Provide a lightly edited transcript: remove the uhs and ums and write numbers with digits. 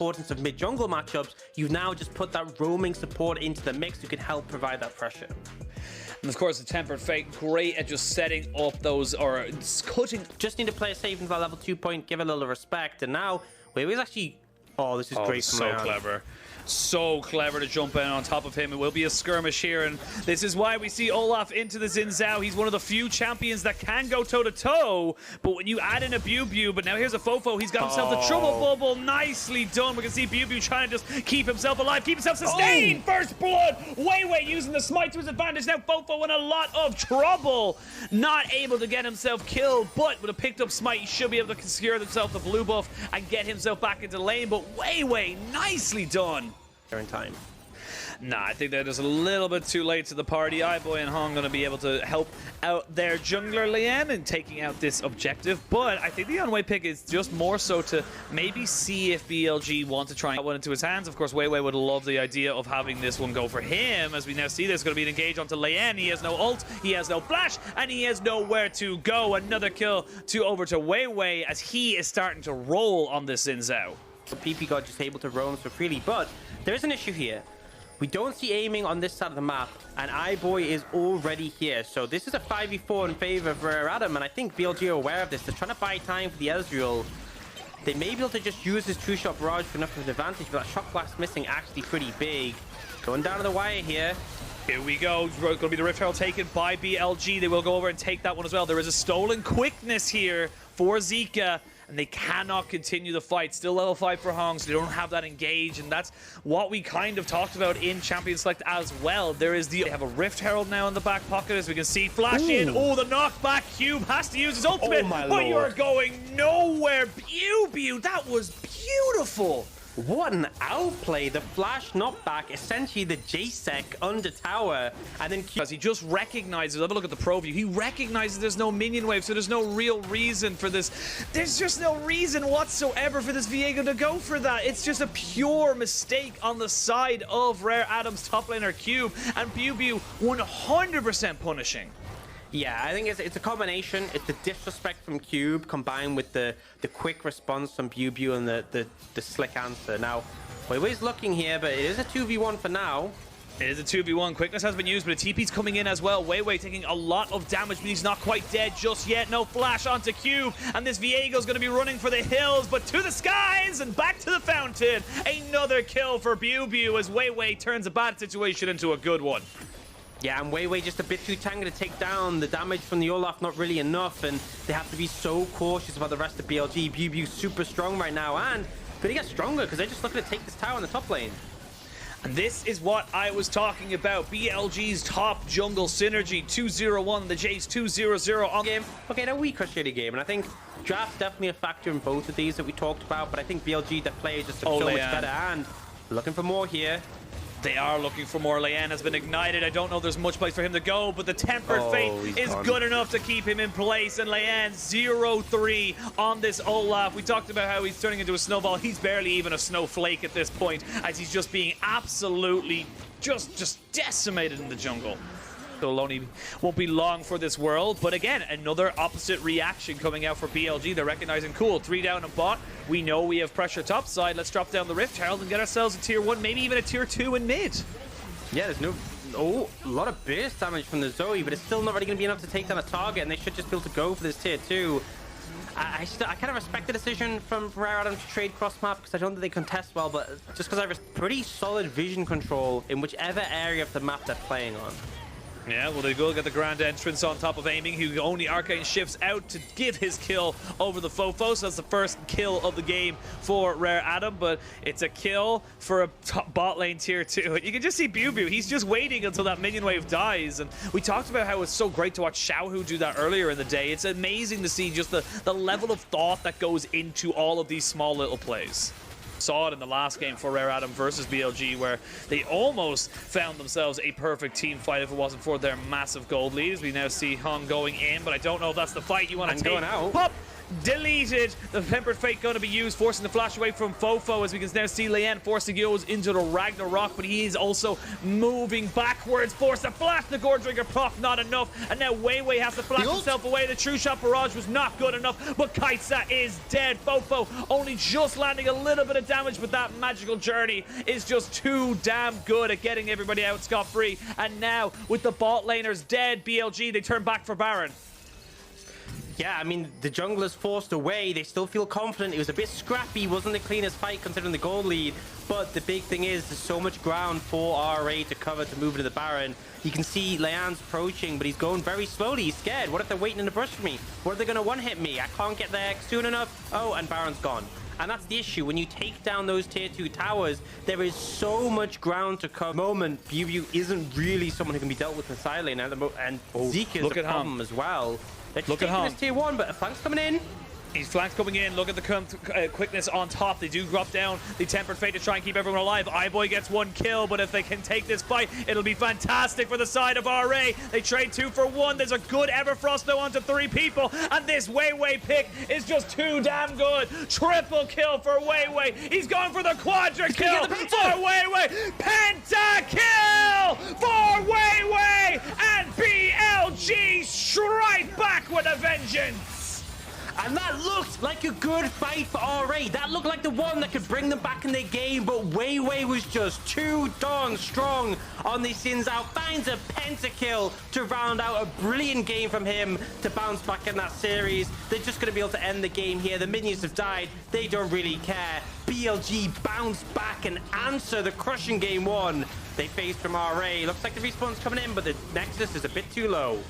importance of mid-jungle matchups, you've now just put that roaming support into the mix who can help provide that pressure. And of course, the Tempered Fate, great at just setting up those, or cutting. Just need to play it safe into that level 2 point, give it a little respect, and now, Weiwei's actually... Oh, this is great from so clever. So clever to jump in on top of him. It will be a skirmish here, and this is why we see Olaf into the Xin Zhao. He's one of the few champions that can go toe-to-toe, but when you add in a Biu, but now here's a Fofo. He's got himself the trouble bubble. Nicely done. We can see Biu trying to just keep himself alive, keep himself sustained. First blood. Weiwei using the smite to his advantage. Now Fofo in a lot of trouble. Not able to get himself killed, but with a picked up smite, he should be able to secure himself the blue buff and get himself back into lane. But Weiwei, nicely done. In time. Nah, I think that is a little bit too late to the party. iBoy and Hong going to be able to help out their jungler Lian in taking out this objective, but I think the on-way pick is just more so to maybe see if BLG want to try and get one into his hands. Of course, Weiwei would love the idea of having this one go for him, as we now see there's going to be an engage onto Lian. He has no ult, he has no flash, and he has nowhere to go. Another kill over to Weiwei as he is starting to roll on this Xin Zhao. PP God just able to roam so freely, but there is an issue here. We don't see aiming on this side of the map, and iBoy is already here. So this is a 5v4 in favor of Rare Adam, and I think BLG are aware of this. They're trying to buy time for the Ezreal. They may be able to just use his two-shot barrage for enough of an advantage, but that shock blast missing actually pretty big. Going down to the wire here. Here we go. It's going to be the Rift Herald taken by BLG. They will go over and take that one as well. There is a stolen quickness here for Zika, and they cannot continue the fight. Still level 5 for Hong, so they don't have that engage, and that's what we kind of talked about in Champion Select as well. They have a Rift Herald now in the back pocket, as we can see. Flash in. Oh, the knockback. Cube has to use his ultimate, but you're going nowhere. Biu, that was beautiful. What an outplay. The flash knockback, essentially the JSEC under tower, and then because he just recognizes, have a look at the pro view, he recognizes there's no minion wave, so there's no real reason for this. There's just no reason whatsoever for this Viego to go for that. It's just a pure mistake on the side of Rare Adam's top laner Cube, and Biu 100% punishing. Yeah, I think it's a combination. It's the disrespect from Cube combined with the quick response from Biu and the slick answer. Now, Weiwei's looking here, but it is a 2v1 for now. It is a 2v1. Quickness has been used, but a TP's coming in as well. Weiwei taking a lot of damage, but he's not quite dead just yet. No flash onto Cube, and this Viego's going to be running for the hills, but to the skies and back to the fountain. Another kill for Biu as Weiwei turns a bad situation into a good one. Yeah, and Weiwei just a bit too tanky to take down. The damage from the Olaf not really enough, and they have to be so cautious about the rest of BLG. Biu super strong right now, and could he get stronger because they're just looking to take this tower in the top lane. And this is what I was talking about. BLG's top jungle synergy, 2-0-1, the Jace 2-0-0 on game. Okay, now we crush the game, and I think draft's definitely a factor in both of these that we talked about, but I think BLG, the player, just so much better, and looking for more here. They are looking for more. Lian has been ignited. I don't know if there's much place for him to go, but the Tempered Fate is good enough to keep him in place. And Lian 0-3 on this Olaf. We talked about how he's turning into a snowball. He's barely even a snowflake at this point, as he's just being absolutely just decimated in the jungle. So only won't be long for this world, but again, another opposite reaction coming out for BLG. They're recognizing, cool, 3 down and bot. We know we have pressure topside. Let's drop down the Rift Herald and get ourselves a tier 1, maybe even a tier 2 in mid. Yeah, there's a lot of burst damage from the Zoe, but it's still not really going to be enough to take down a target, and they should just be able to go for this tier 2. I kind of respect the decision from Rare Adam to trade cross map, because I don't think they contest well, but just because I have a pretty solid vision control in whichever area of the map they're playing on. Yeah, well, they will get the grand entrance on top of aiming. He only Arcane shifts out to give his kill over the Fofo. So that's the first kill of the game for Rare Adam, but it's a kill for a top bot lane tier 2. And you can just see Biu. He's just waiting until that minion wave dies. And we talked about how it's so great to watch Xiaohu do that earlier in the day. It's amazing to see just the level of thought that goes into all of these small little plays. Saw it in the last game for Rare Adam versus BLG, where they almost found themselves a perfect team fight if it wasn't for their massive gold leads. We now see Hong going in, but I don't know if that's the fight you want to take. Going out. Pop deleted. The Tempered Fate going to be used, forcing the flash away from Fofo, as we can now see Leanne forcing Yo's into the Ragnarok, but he is also moving backwards. Force the flash, the Gore Drinker proc, not enough, and now Weiwei has to flash himself away. The True Shot barrage was not good enough, but Kaisa is dead. Fofo only just landing a little bit of damage, but that magical journey is just too damn good at getting everybody out scot-free. And now, with the bot laners dead, BLG, they turn back for Baron. Yeah, I mean, the junglers forced away. They still feel confident. It was a bit scrappy. Wasn't the cleanest fight considering the gold lead. But the big thing is there's so much ground for RA to cover to move into the Baron. You can see Leanne's approaching, but he's going very slowly. He's scared. What if they're waiting in the brush for me? What if they're going to one-hit me? I can't get there soon enough. Oh, and Baron's gone. And that's the issue. When you take down those tier 2 towers, there is so much ground to cover. At the moment, BU isn't really someone who can be dealt with in the side lane. And Zeke is a problem as well. They're just taking this tier 1, but a flank's coming in. He's flanks coming in. Look at the quickness on top. They do drop down the Tempered Fate to try and keep everyone alive. iBoy gets 1 kill, but if they can take this fight, it'll be fantastic for the side of RA. They trade 2 for 1. There's a good Everfrost though onto 3 people, and this Weiwei pick is just too damn good. Triple kill for Weiwei. He's going for the quadra kill for Weiwei. Penta kill for Weiwei, and BLG strike back with a vengeance. And that looked like a good fight for RA. That looked like the one that could bring them back in their game, but Weiwei was just too darn strong on the Xin Zhao. Finds a pentakill to round out a brilliant game from him to bounce back in that series. They're just going to be able to end the game here. The minions have died. They don't really care. BLG bounce back and answer the crushing game 1 they faced from RA. Looks like the respawn's coming in, but the Nexus is a bit too low.